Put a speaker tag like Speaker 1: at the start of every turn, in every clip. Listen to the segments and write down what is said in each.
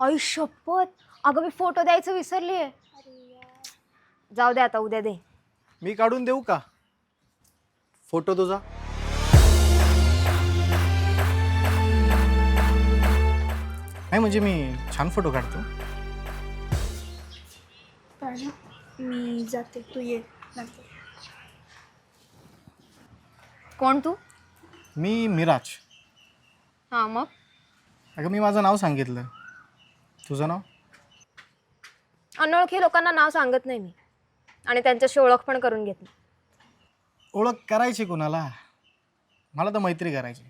Speaker 1: आई शपथ, अगं मी फोटो द्यायचं विसरलीये. जाऊ दे आता, उद्या दे.
Speaker 2: मी काढून देऊ का फोटो तुझा? नाही म्हणजे मी छान फोटो काढतो.
Speaker 3: मी जाते, तू ये नंतर.
Speaker 1: कोण तू?
Speaker 2: मी मिराज.
Speaker 1: हा मग
Speaker 2: अगं मी माझं नाव सांगितलं, तुझं नाव?
Speaker 1: अनोळखी लोकांना नाव सांगत नाही मी, आणि त्यांच्याशी ओळख पण करून घेत नाही.
Speaker 2: ओळख करायची कोणाला? मला तर मैत्री करायची.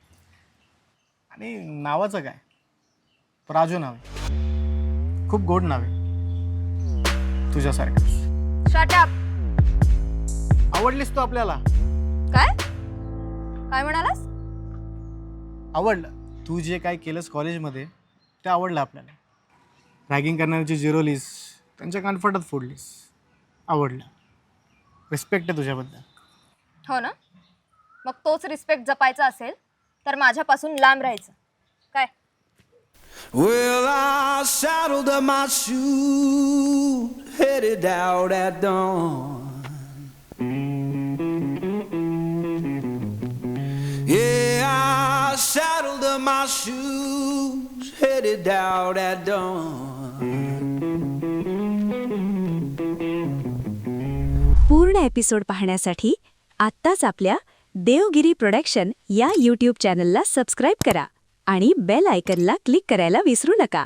Speaker 2: आणि नावाचं काय? प्राजू नाव आहे, खूप गोड नाव आहे, तुझ्यासारखं.
Speaker 1: Shut up.
Speaker 2: आवडलीस तू आपल्याला?
Speaker 1: काय काय म्हणालास?
Speaker 2: आवडलं. तू जे काय केलंस कॉलेजमध्ये ते आवडलं आपल्याला. रॅगिंग करणाऱ्याची जिरोलीस, त्यांच्या कानफटात फोडलीस, आवडलं. रिस्पेक्ट आहे तुझ्याबद्दल.
Speaker 1: हो ना, मग तोच रिस्पेक्ट जपायचा असेल तर माझ्यापासून लांब राहायचं. काय?
Speaker 4: Well, I saddled up my shoes, headed out at dawn. Yeah, I saddled up my shoes, headed out at dawn.
Speaker 5: पूर्ण एपिसोड पाहण्यासाठी आत्ताच आपल्या देवगिरी प्रोडक्शन या यूट्यूब चॅनलला सबस्क्राईब करा आणि बेल आयकनला क्लिक करायला विसरू नका.